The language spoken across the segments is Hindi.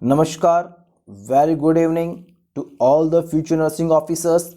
नमस्कार, very good evening to all the future nursing officers.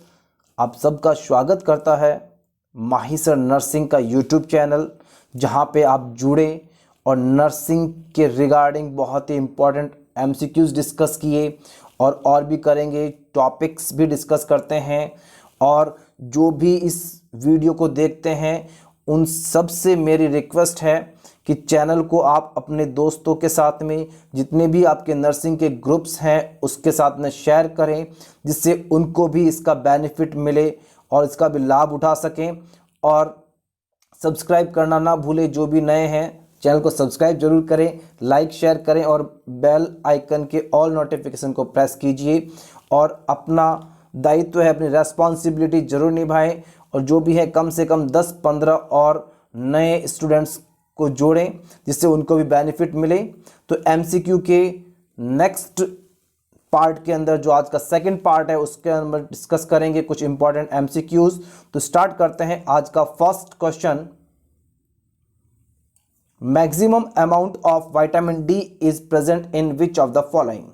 आप सबका स्वागत करता है माहिसर नर्सिंग का यूट्यूब चैनल, जहां पे आप जुड़े और नर्सिंग के रिगार्डिंग बहुत ही इम्पोर्टेंट एमसीक्यूज डिस्कस किए और भी करेंगे, टॉपिक्स भी डिस्कस करते हैं। और जो भी इस वीडियो को देखते हैं उन सब से मेरी रिक्वेस्ट है कि चैनल को आप अपने दोस्तों के साथ में, जितने भी आपके नर्सिंग के ग्रुप्स हैं उसके साथ में शेयर करें, जिससे उनको भी इसका बेनिफिट मिले और इसका भी लाभ उठा सकें। और सब्सक्राइब करना ना भूलें, जो भी नए हैं चैनल को सब्सक्राइब जरूर करें, लाइक शेयर करें और बेल आइकन के ऑल नोटिफिकेशन को प्रेस कीजिए। और अपना दायित्व है, अपनी रेस्पॉन्सिबिलिटी जरूर निभाएं और जो भी है कम से कम 10-15 और नए स्टूडेंट्स को जोड़ें, जिससे उनको भी बेनिफिट मिले। तो एमसीक्यू के नेक्स्ट पार्ट के अंदर, जो आज का सेकंड पार्ट है, उसके अंदर डिस्कस करेंगे कुछ इंपॉर्टेंट एमसीक्यूज। तो स्टार्ट करते हैं आज का first question. Maximum amount of vitamin D is present in which of the following.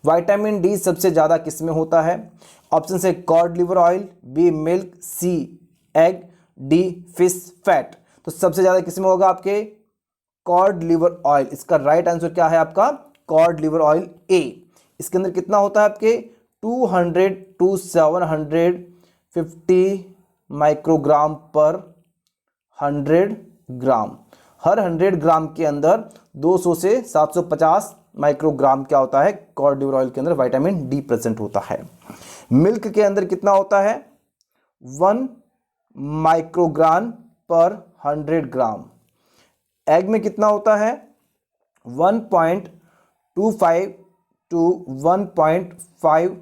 Vitamin D सबसे ज्यादा किस में होता है? ऑप्शन से cod liver oil, B milk, C egg, D fish fat. तो सबसे ज्यादा किस में होगा? आपके कॉड लिवर ऑयल। इसका राइट आंसर क्या है आपका? Cod liver oil A. इसके अंदर कितना होता है आपके? 200 to 750 माइक्रोग्राम पर 100 ग्राम। हर 100 ग्राम के अंदर 200 से 750 माइक्रोग्राम क्या होता है? कॉड लिवर ऑयल के अंदर विटामिन डी प्रेजेंट होता है। मिल्क के अंदर कितना होता है? 1 माइक्रोग्राम पर 100 ग्राम। एग में कितना होता है? 1.25 to 1.5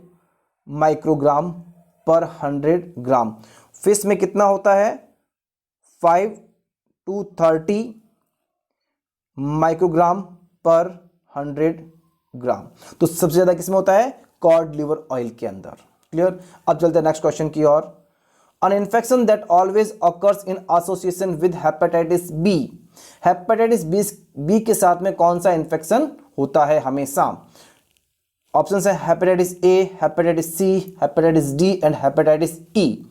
माइक्रोग्राम पर 100 ग्राम। फिश में कितना होता है? 5 to 30 माइक्रोग्राम पर 100 ग्राम। तो सबसे ज्यादा किसमें होता है? कॉड लिवर ऑयल के अंदर। क्लियर? अब चलते हैं नेक्स्ट क्वेश्चन की ओर। An infection that always occurs in association with hepatitis B. Hepatitis B के साथ में कौन सा इंफेक्शन होता है हमेशा? ऑप्शन है hepatitis A, hepatitis C, hepatitis D and hepatitis E.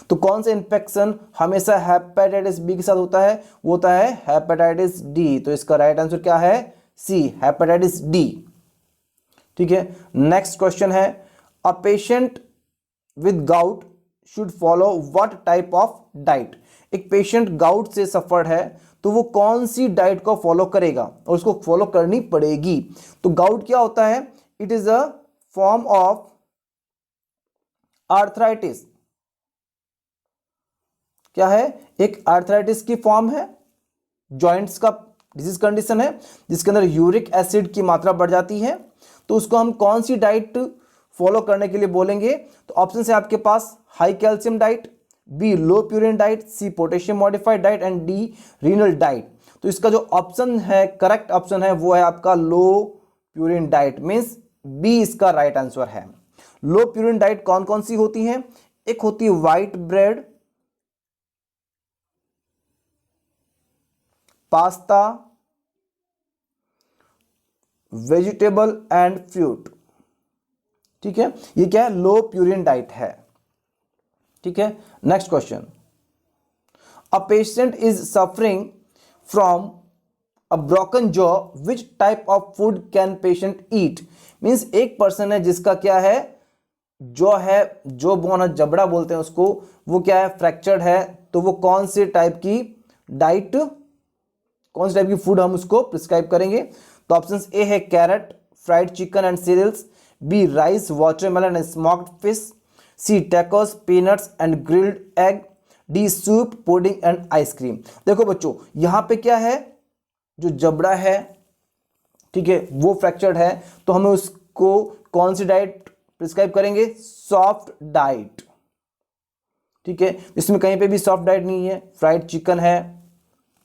तो कौन सा इंफेक्शन हमेशा हेपेटाइटिस बी के साथ होता है? वो होता है हेपेटाइटिस डी। तो इसका राइट आंसर क्या है? सी, हेपेटाइटिस डी। ठीक है, नेक्स्ट क्वेश्चन है। A patient with gout should follow what type of diet. एक पेशेंट गाउट से सफर्ड है तो वो कौन सी डाइट को फॉलो करेगा और उसको फॉलो करनी पड़ेगी। तो गाउट क्या होता है? It is a form of arthritis. क्या है? एक आर्थराइटिस की फॉर्म है, जॉइंट्स का डिजीज कंडीशन है जिसके अंदर यूरिक एसिड की मात्रा बढ़ जाती है। तो उसको हम कौन सी डाइट फॉलो करने के लिए बोलेंगे? तो ऑप्शन है आपके पास high calcium diet, B low purine diet, C potassium modified diet and D renal diet. तो इसका जो ऑप्शन है, करेक्ट ऑप्शन है, वो है आपका लो प्यूरिन डाइट, मींस बी इसका राइट आंसर है। लो प्यूरिन डाइट कौन कौन सी होती है? एक होती है white bread, pasta, vegetable and fruit. ठीक है, ये क्या है? लो प्यूरिन डाइट है। ठीक है, next question. A patient is suffering from a broken jaw, which type of food can patient eat. Means एक पर्सन है जिसका क्या है, जो है, जो बोन है, जबड़ा बोलते हैं उसको, वो क्या है? फ्रैक्चर्ड है। तो वो कौन से टाइप की डाइट, कौन से टाइप की फूड हम उसको प्रिस्क्राइब करेंगे? तो ऑप्शन ए है carrot, fried chicken and cereals, B rice, watermelon and smoked fish, C tacos, peanuts and grilled egg, D soup, pudding and ice cream. देखो बच्चों, यहां पे क्या है, जो जबड़ा है, ठीक है, वो फ्रैक्चर्ड है, तो हमें उसको कौन सी डाइट प्रिस्क्राइब करेंगे? Soft diet. ठीक है, इसमें कहीं पे भी सॉफ्ट डाइट नहीं है। फ्राइड चिकन है,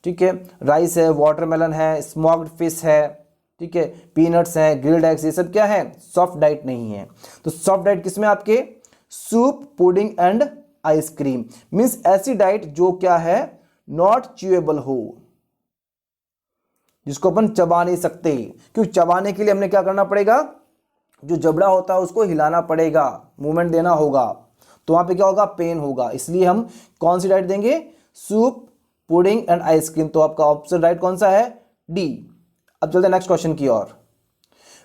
ठीक है, राइस है, वाटरमेलन है, स्मोक्ड फिश है, ठीक है, पीनट्स है, ग्रिल्ड एग्स, ये सब क्या है? सॉफ्ट डाइट नहीं है। तो सॉफ्ट डाइट किसमें? आपके soup, pudding and ice cream. Means ऐसी डाइट जो क्या है? नॉट च्यूएबल हो। जिसको अपन चबा नहीं सकते, क्योंकि चबाने के लिए हमने क्या करना पड़ेगा, जो जबड़ा होता है उसको हिलाना पड़ेगा, मूवमेंट देना होगा, तो वहां पे क्या होगा, पेन होगा। इसलिए हम कौन सी डाइट देंगे, सूप, पुडिंग एंड आइसक्रीम। तो आपका ऑप्शन राइट कौन सा है, डी। अब चलते हैं नेक्स्ट क्वेश्चन की ओर।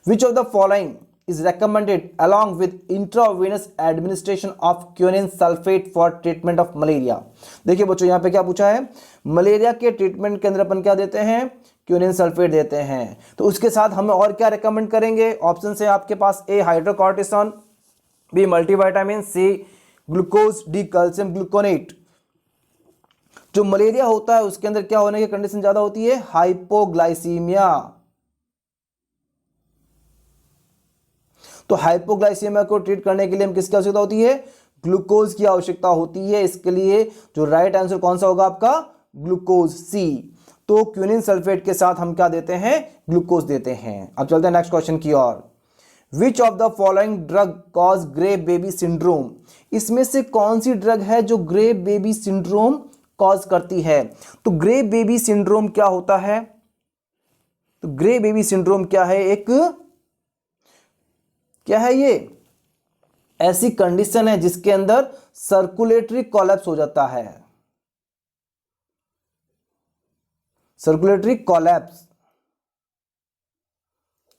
Which of the following is recommended along with intravenous administration of quinine sulfate for treatment of malaria। देखिए बच्चों यहाँ पे क्या पूछा है, मलेरिया के ट्रीटमेंट के अंदर अपन क्या देते हैं, क्यूनिन सल्फेट देते हैं। तो उसके साथ हम और क्या रिकमेंड करेंगे, ऑप्शन है आपके पास A hydrocortisone, B multivitamin, C glucose, D calcium gluconate. जो मलेरिया होता है उसके अंदर क्या होने की कंडीशन ज्यादा होती है, हाइपोग्लाइसीमिया। तो हाइपोग्लाइसीमिया को ट्रीट करने के लिए हम किसकी आवश्यकता होती है, ग्लूकोज की आवश्यकता होती है। इसके लिए जो राइट आंसर कौन सा होगा आपका, ग्लूकोज, सी। तो क्यूनिन सल्फेट के साथ हम क्या देते हैं, ग्लूकोज देते हैं। अब चलते हैं नेक्स्ट क्वेश्चन की ओर। Which of the following drug cause grey baby syndrome. इसमें से कौन सी ड्रग है जो ग्रे बेबी सिंड्रोम कॉज करती है। तो ग्रे बेबी सिंड्रोम क्या होता है, तो ग्रे बेबी सिंड्रोम क्या है, एक क्या है, ये ऐसी कंडीशन है जिसके अंदर सर्कुलेटरी कोलैप्स हो जाता है, सर्कुलेटरी कोलैप्स,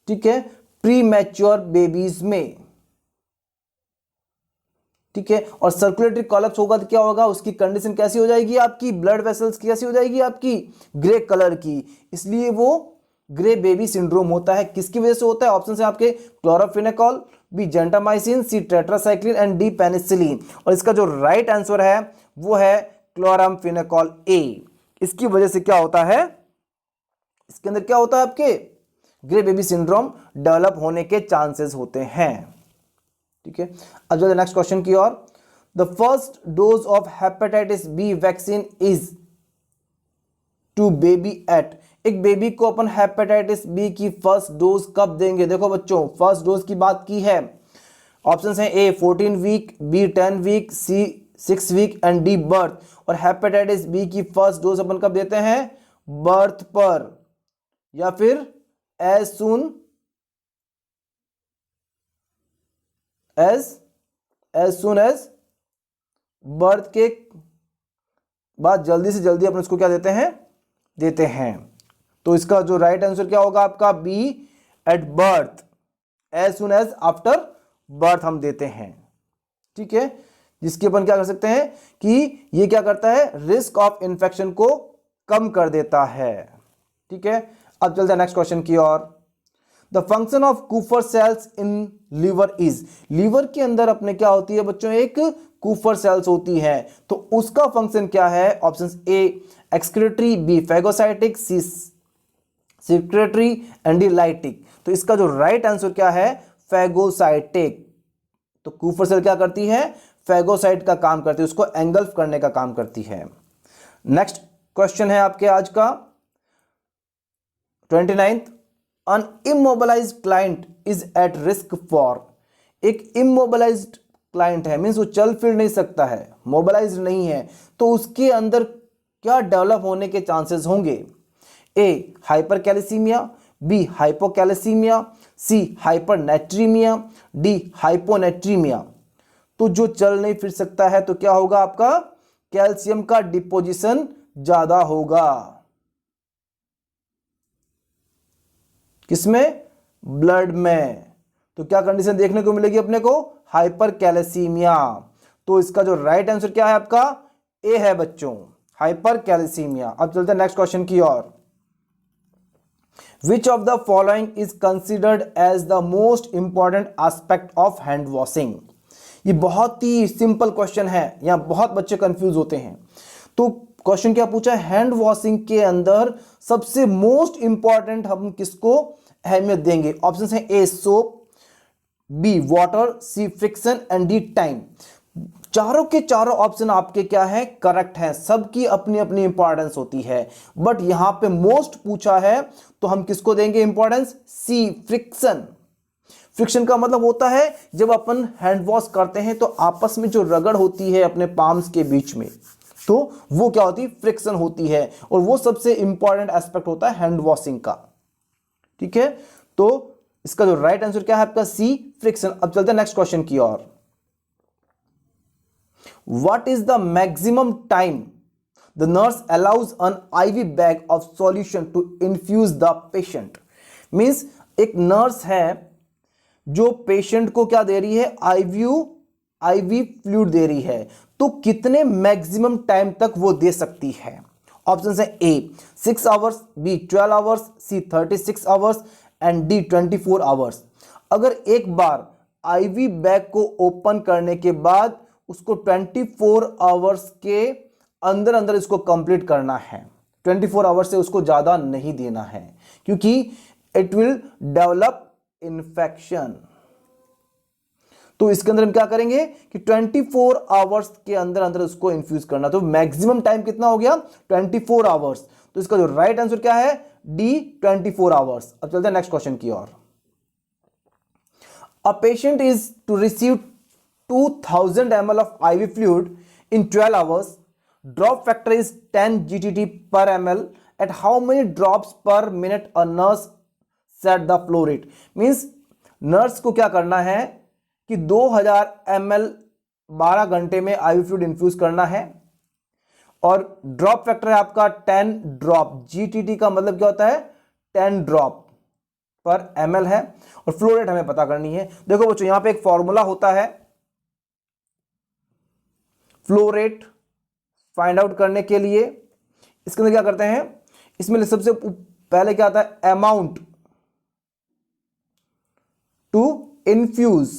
ठीक है, प्री मैच्योर बेबीज में, ठीक है। और सर्कुलेटरी कोलैप्स होगा तो क्या होगा, उसकी कंडीशन कैसी हो जाएगी, आपकी ब्लड वेसल्स कैसी हो जाएगी, आपकी ग्रे कलर की, इसलिए वो ग्रे बेबी सिंड्रोम होता है। किसकी वजह से होता है, ऑप्शन है आपके chloramphenicol, B gentamicin, C tetracycline and D penicillin. और इसका जो राइट आंसर है वो है क्लोरामफिनेकॉल ए। इसकी वजह से क्या होता है, इसके अंदर क्या होता है, आपके ग्रे बेबी सिंड्रोम डेवलप होने के चांसेस होते हैं, ठीक है। अब जो नेक्स्ट क्वेश्चन की ओर। The first dose of hepatitis B vaccine is to baby at. एक बेबी को अपन हेपेटाइटिस बी की फर्स्ट डोज कब देंगे, देखो बच्चों फर्स्ट डोज की बात की है, ऑप्शंस हैं A 14 week, B 10 week, C 6 week and D birth. और हेपेटाइटिस बी की फर्स्ट डोज अपन कब देते हैं, बर्थ पर, या फिर एज सून एज बर्थ के बाद जल्दी से जल्दी अपन इसको क्या देते हैं। तो इसका जो राइट आंसर क्या होगा आपका, B at birth, as soon as after birth हम देते हैं, ठीक है। जिसके अपन क्या कर सकते हैं कि ये क्या करता है, रिस्क ऑफ इंफेक्शन को कम कर देता है, ठीक है। अब चलते हैं नेक्स्ट क्वेश्चन की ओर। The function of Kupffer cells in liver is. Liver के अंदर अपने क्या होती है बच्चों, एक कूफर सेल्स होती है, तो उसका फंक्शन क्या है, option A excretory, B phagocytic, C secretory and D lytic. तो इसका जो राइट आंसर क्या है, फैगोसाइटिक। तो कूफर सेल क्या करती है, फैगोसाइट का काम करती है, उसको एंगल्फ करने का काम करती है। नेक्स्ट क्वेश्चन है आपके आज का 29th। An immobilized client is at risk for। एक immobilized client है, मीन्स वो चल फिर नहीं सकता है, मोबिलाइज नहीं है, तो उसके अंदर क्या डेवलप होने के चांसेस होंगे, ए हाइपरकैलेसीमिया, बी हाइपोकैलेसीमिया, सी हाइपरनेट्रीमिया, डी हाइपोनेट्रीमिया। तो जो चल नहीं फिर सकता है तो क्या होगा आपका, कैल्शियम का डिपोजिशन ज्यादा होगा, किसमें, ब्लड में। तो क्या कंडीशन देखने को मिलेगी अपने को, हाइपरकैलेसीमिया। तो इसका जो राइट आंसर क्या है आपका, ए है बच्चों, हाइपरकैलेसीमिया। अब चलते हैं नेक्स्ट क्वेश्चन की ओर। Which of the following is considered as the most important aspect of hand washing। ये बहुत ही सिंपल क्वेश्चन है, यहां बहुत बच्चे कंफ्यूज होते हैं। तो क्वेश्चन क्या पूछा है, हैंड वॉशिंग के अंदर सबसे मोस्ट इंपॉर्टेंट हम किसको अहमियत देंगे। ऑप्शन है A soap, B water, C friction and D time. चारों के चारों ऑप्शन आपके क्या है, करेक्ट है, सबकी अपनी अपनी इंपॉर्टेंस होती है, बट यहां पे मोस्ट पूछा है तो हम किसको देंगे इंपॉर्टेंस, सी फ्रिक्शन। फ्रिक्शन का मतलब होता है जब अपन हैंड वॉश करते हैं तो आपस में जो रगड़ होती है अपने पाम्स के बीच में, तो वो क्या होती है, फ्रिक्शन होती है, और वो सबसे इंपॉर्टेंट एस्पेक्ट होता है हैंड वॉशिंग का। ठीक है, तो इसका जो राइट आंसर क्या है आपका सी, फ्रिक्शन। अब चलते हैं नेक्स्ट क्वेश्चन की ओर। What is the maximum time the nurse allows an IV bag of solution to infuse the patient. Means एक नर्स है जो पेशेंट को क्या दे रही है, आईवी फ्लूइड दे रही है, तो कितने मैक्सिमम टाइम तक वो दे सकती है। ऑप्शन है A 6 hours, B 12 hours, C 36 hours and D 24 hours. अगर एक बार आईवी बैग को ओपन करने के बाद उसको 24 आवर्स के अंदर अंदर इसको कंप्लीट करना है, 24 आवर्स से उसको ज्यादा नहीं देना है, क्योंकि इट विल डेवलप इन्फेक्शन। तो इसके अंदर हम क्या करेंगे कि 24 आवर्स के अंदर अंदर उसको इन्फ्यूज करना। तो मैक्सिमम टाइम कितना हो गया, 24 आवर्स। तो इसका जो राइट आंसर क्या है, डी 24 आवर्स। अब चलते हैं नेक्स्ट क्वेश्चन की ओर। A patient is to receive 2000 ml of IV fluid in 12 hours. Drop factor is 10 GTT per ml. At how many drops per minute a nurse set the flow rate? Means nurse को क्या करना है कि 2000 ml 12 घंटे में IV फ्लूइड इन्फ्यूज करना है, और ड्रॉप फैक्टर है आपका 10 ड्रॉप। GTT का मतलब क्या होता है, 10 ड्रॉप पर ml है, और फ्लो रेट हमें पता करनी है। देखो बच्चों, यहां पे एक फॉर्मूला होता है फ्लो रेट फाइंड आउट करने के लिए। इसके अंदर क्या करते हैं, इसमें सबसे पहले क्या आता है, अमाउंट टू इन्फ्यूज,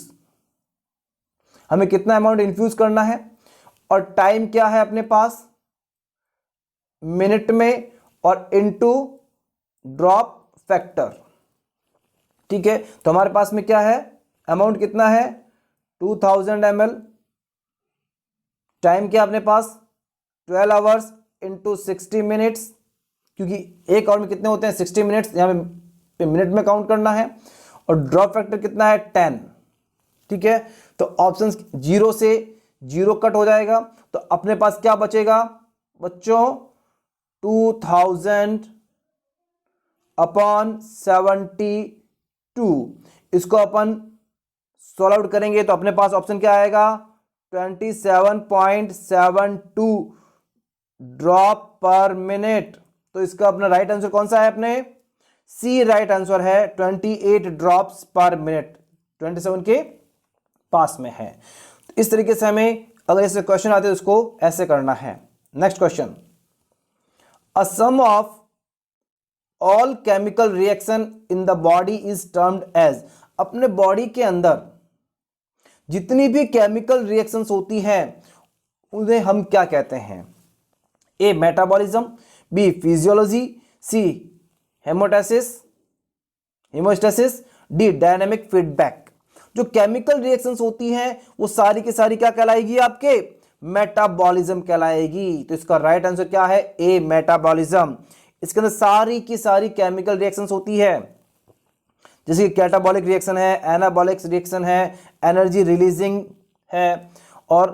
हमें कितना अमाउंट इन्फ्यूज करना है, और टाइम क्या है अपने पास मिनट में, और इनटू ड्रॉप फैक्टर। ठीक है, तो हमारे पास में क्या है, अमाउंट कितना है 2000 ml, टाइम क्या अपने पास 12 आवर्स इंटू 60 मिनट्स, क्योंकि एक आवर में कितने होते हैं 60 मिनट्स, यहां पे मिनट में काउंट करना है, और ड्रॉप फैक्टर कितना है 10। ठीक है, तो ऑप्शन 0 से 0 कट हो जाएगा, तो अपने पास क्या बचेगा बच्चों, 2000 अपॉन 72। इसको अपन सॉल्व आउट करेंगे तो अपने पास ऑप्शन क्या आएगा, 27.72 ड्रॉप पर मिनट। तो इसका अपना राइट आंसर कौन सा है, अपने सी राइट आंसर है, 28 ड्रॉप्स पर मिनट, 27 के पास में है। तो इस तरीके से हमें अगर ऐसे क्वेश्चन आते हैं उसको ऐसे करना है। Next question, a sum of all chemical reaction in the body is termed as. अपने बॉडी के अंदर जितनी भी केमिकल रिएक्शंस होती हैं उन्हें हम क्या कहते हैं, ए मेटाबॉलिज्म, बी फिजियोलॉजी, सी हेमोस्टेसिस, डी डायनामिक फीडबैक। जो केमिकल रिएक्शंस होती हैं वो सारी की सारी क्या कहलाएगी, आपके मेटाबॉलिज्म कहलाएगी। तो इसका राइट आंसर क्या है, ए मेटाबॉलिज्म। इसके अंदर सारी की सारी केमिकल रिएक्शंस होती है, जैसे कि कैटाबॉलिक रिएक्शन है, एनाबॉलिक रिएक्शन है, एनर्जी रिलीजिंग है, और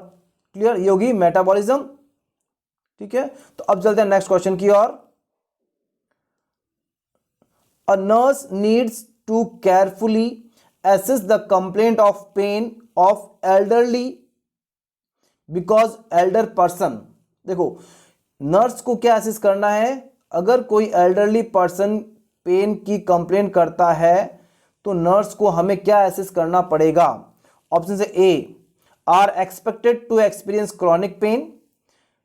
क्लियर ये होगी मेटाबॉलिज्म। ठीक है, तो अब चलते हैं नेक्स्ट क्वेश्चन की ओर। A nurse needs to carefully assess the complaint of pain of elderly because elder person। देखो नर्स को क्या असेस करना है, अगर कोई एल्डरली पर्सन पेन की कंप्लेंट करता है तो नर्स को हमें क्या असेस करना पड़ेगा। ऑप्शन है A are expected to experience chronic pain,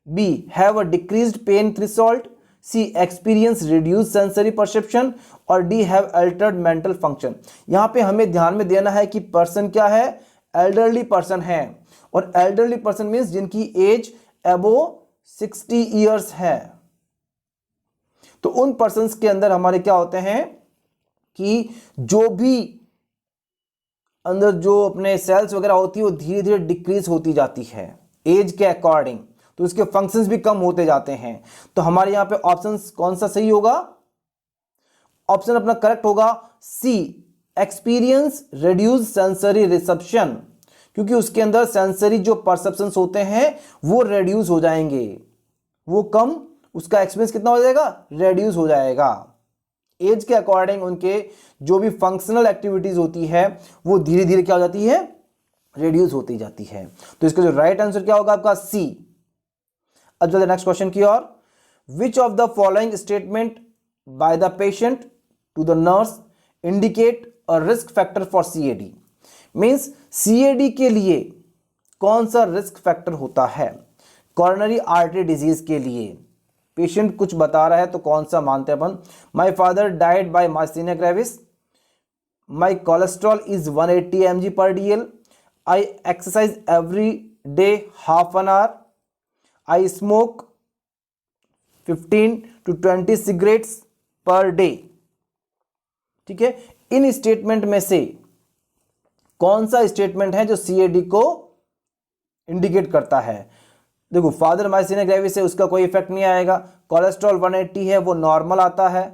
B have a decreased pain threshold, C experience reduce sensory perception, और D have altered mental function. यहां पे हमें ध्यान में देना है कि पर्सन क्या है, एल्डरली पर्सन है, और एल्डरली पर्सन मींस जिनकी एज अबो 60 ईयर्स है। तो उन पर्सन्स के अंदर हमारे क्या होते हैं कि जो भी अंदर जो अपने सेल्स वगैरह होती है वो धीरे धीरे डिक्रीज होती जाती है एज के अकॉर्डिंग, तो इसके फंक्शंस भी कम होते जाते हैं। तो हमारे यहां पे ऑप्शन कौन सा सही होगा, ऑप्शन अपना करेक्ट होगा सी एक्सपीरियंस रिड्यूस सेंसरी रिसेप्शन, क्योंकि उसके अंदर सेंसरी जो परसेप्शंस होते हैं वो रिड्यूस हो जाएंगे। वो कम, उसका एक्सपीरियंस कितना हो जाएगा, रेड्यूस हो जाएगा। एज के अकॉर्डिंग उनके जो भी फंक्शनल एक्टिविटीज होती है वो धीरे धीरे क्या हो जाती है, रेड्यूस होती जाती है। तो इसका जो राइट आंसर क्या होगा आपका, सी। अब चलते नेक्स्ट क्वेश्चन की ओर। Which of the following statement by the patient to the nurse indicate a risk factor for CAD. Means CAD के लिए कौन सा रिस्क फैक्टर होता है, कॉर्नरी आर्टरी डिजीज के लिए पेशेंट कुछ बता रहा है तो कौन सा मानते हैं अपन। My father died by myasthenia gravis, my cholesterol is 180 mg per DL, I exercise every day half an hour, I smoke 15 to 20 cigarettes per day. ठीक है, इन स्टेटमेंट में से कौन सा स्टेटमेंट है जो सीएडी को इंडिकेट करता है। देखो, फादर माइस्थेनिया ग्रेविस है, उसका कोई इफेक्ट नहीं आएगा। कोलेस्ट्रॉल 180 है, वो नॉर्मल आता है।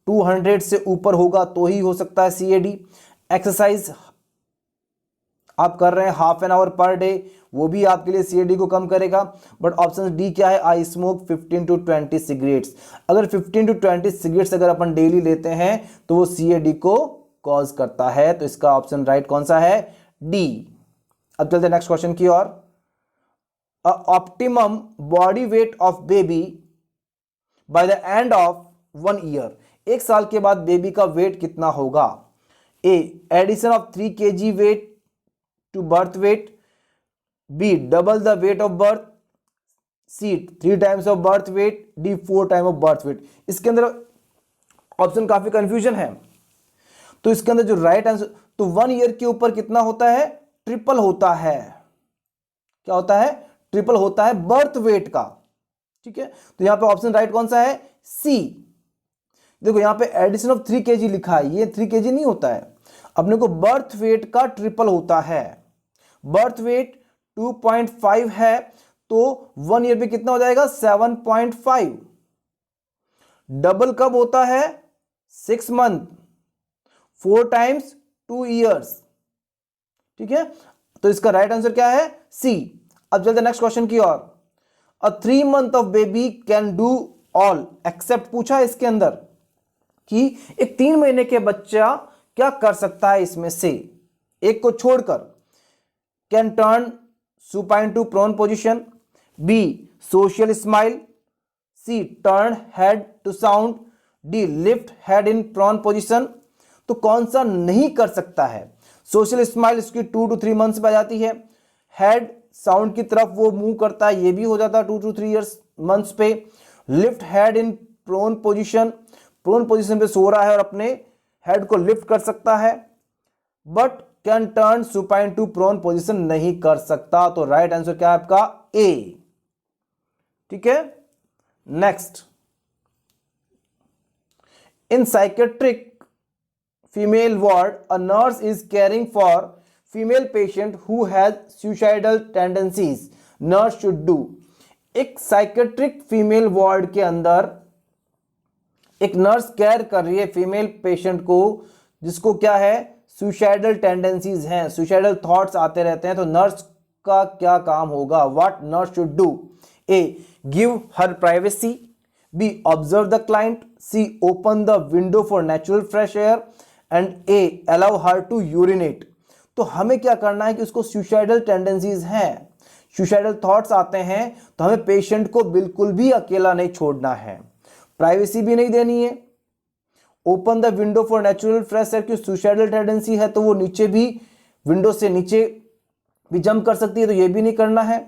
200 से ऊपर होगा तो ही हो सकता है सीएडी। एक्सरसाइज आप कर रहे हैं half an our per day, वो भी आपके लिए सीएडी को कम करेगा। बट ऑप्शन डी क्या है, आई स्मोक 15 to 20 सिगरेट्स। अगर 15 to 20 सिगरेट्स अगर अपन डेली लेते हैं तो वो सीएडी को कॉज करता है। तो इसका ऑप्शन राइट कौन सा है, डी। अब चलते हैं नेक्स्ट क्वेश्चन की ओर। Optimum body weight of baby by the end of 1 year. 1 साल के बाद बेबी का वेट कितना होगा। A addition of 3 kg weight to birth weight, B double the weight of birth, C 3 times of birth weight, D 4 times of birth weight. इसके अंदर ऑप्शन काफी कंफ्यूजन है, तो इसके अंदर जो राइट आंसर, तो 1 ईयर के ऊपर कितना होता है, ट्रिपल होता है। क्या होता है, ट्रिपल होता है बर्थ वेट का। ठीक है, तो यहां पे ऑप्शन राइट कौन सा है, सी। देखो यहां पे एडिशन ऑफ 3 kg लिखा है, ये 3 kg नहीं होता है, अपने को बर्थ वेट का ट्रिपल होता है। बर्थ वेट 2.5 है तो 1 ईयर पे कितना हो जाएगा, 7.5। डबल कब होता है, 6 month, 4 times 2 years। ठीक है, तो इसका राइट आंसर क्या है, सी। अब चलते नेक्स्ट क्वेश्चन की ओर। अ 3 month of baby can do all except, पूछा है इसके अंदर कि एक 3 महीने के बच्चा क्या कर सकता है इसमें से एक को छोड़कर। Can turn supine to prone position, B social smile, C turn head to sound, D lift head in prone position. तो कौन सा नहीं कर सकता है, सोशल स्माइल इसकी 2 to 3 months पे आ जाती है। हेड साउंड की तरफ वो मूव करता है, ये भी हो जाता है 2 to 3 months पे। Lift head in prone position, prone position पे सो रहा है और अपने हेड को लिफ्ट कर सकता है। But can turn supine to prone position नहीं कर सकता। तो राइट आंसर क्या है आपका, ए। ठीक है, next. In psychiatric female ward a nurse is caring for female patient who has suicidal tendencies, nurse should do. एक साइकेट्रिक फीमेल वार्ड के अंदर एक नर्स केयर कर रही है फीमेल पेशेंट को जिसको क्या है, सुसाइडल टेंडेंसीज हैं, सुसाइडल थॉट्स आते रहते हैं। तो नर्स का क्या काम होगा, what nurse should do. A give her privacy, B observe the client, C open the window for natural fresh air, and A allow her to urinate. तो हमें क्या करना है कि उसको सुसाइडल टेंडेंसीज हैं, सुसाइडल थॉट्स आते हैं, तो हमें पेशेंट को बिल्कुल भी अकेला नहीं छोड़ना है, प्राइवेसी भी नहीं देनी है। Open the window for natural fresh air की सुसाइडल टेंडेंसी है तो वो नीचे भी, विंडो से नीचे भी जंप कर सकती है, तो ये भी नहीं करना है।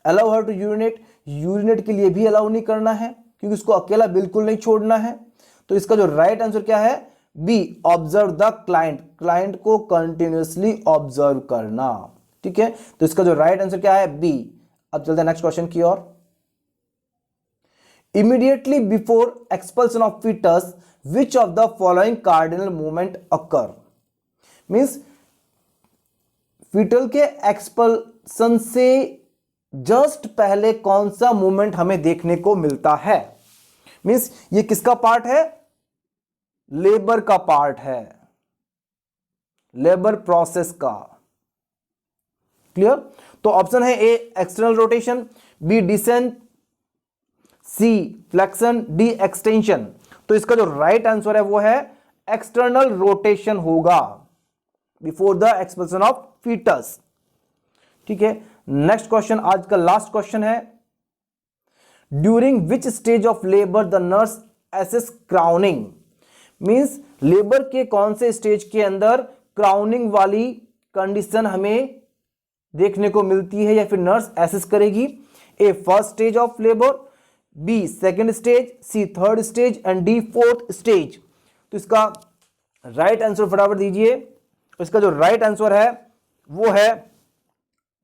Allow her to urinate, urinate के लिए भी अलाउ नहीं करना है क्योंकि उसको अकेला बिल्कुल नहीं छोड़ना है। तो इसका जो राइट आंसर क्या है, B observe the client, client को कंटिन्यूअसली ऑब्जर्व करना। ठीक है, तो इसका जो राइट आंसर क्या है, बी। अब चलते हैं नेक्स्ट क्वेश्चन की ओर। Immediately before expulsion of fetus which of the following cardinal movement occur. Means fetal के एक्सपल्सन से जस्ट पहले कौन सा मूवमेंट हमें देखने को मिलता है। मींस ये किसका पार्ट है, लेबर का पार्ट है, लेबर प्रोसेस का। क्लियर? तो ऑप्शन है A external rotation, B descent, C flexion, D extension. तो इसका जो राइट आंसर है वो है एक्सटर्नल रोटेशन होगा before the expulsion of fetus. ठीक है, नेक्स्ट क्वेश्चन, आज का लास्ट क्वेश्चन है, during which stage of labour the nurse assess crowning. Means labour के कौन से स्टेज के अंदर क्राउनिंग वाली कंडीशन हमें देखने को मिलती है या फिर नर्स एसेस करेगी? A first stage of labour, B second stage, C third stage and D fourth stage. तो इसका राइट आंसर फटाफट दीजिए। इसका जो राइट आंसर है वो है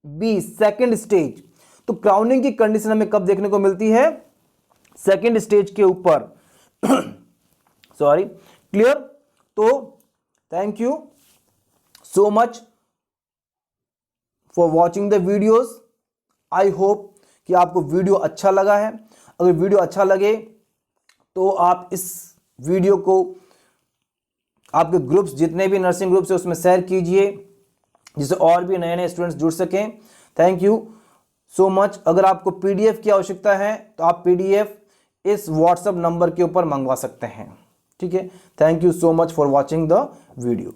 बी सेकेंड स्टेज। तो क्राउनिंग की कंडीशन हमें कब देखने को मिलती है? सेकेंड स्टेज के ऊपर। Sorry, clear? तो thank you so much for watching the videos. I hope कि आपको वीडियो अच्छा लगा है। अगर वीडियो अच्छा लगे तो आप इस वीडियो को आपके ग्रुप्स, जितने भी नर्सिंग ग्रुप्स है उसमें शेयर कीजिए, जिससे और भी नए नए स्टूडेंट्स जुड़ सकें। Thank you so much. अगर आपको पीडीएफ की आवश्यकता है तो आप पीडीएफ इस व्हाट्सएप नंबर के ऊपर मंगवा सकते हैं। ठीक है, thank you so much for watching the video.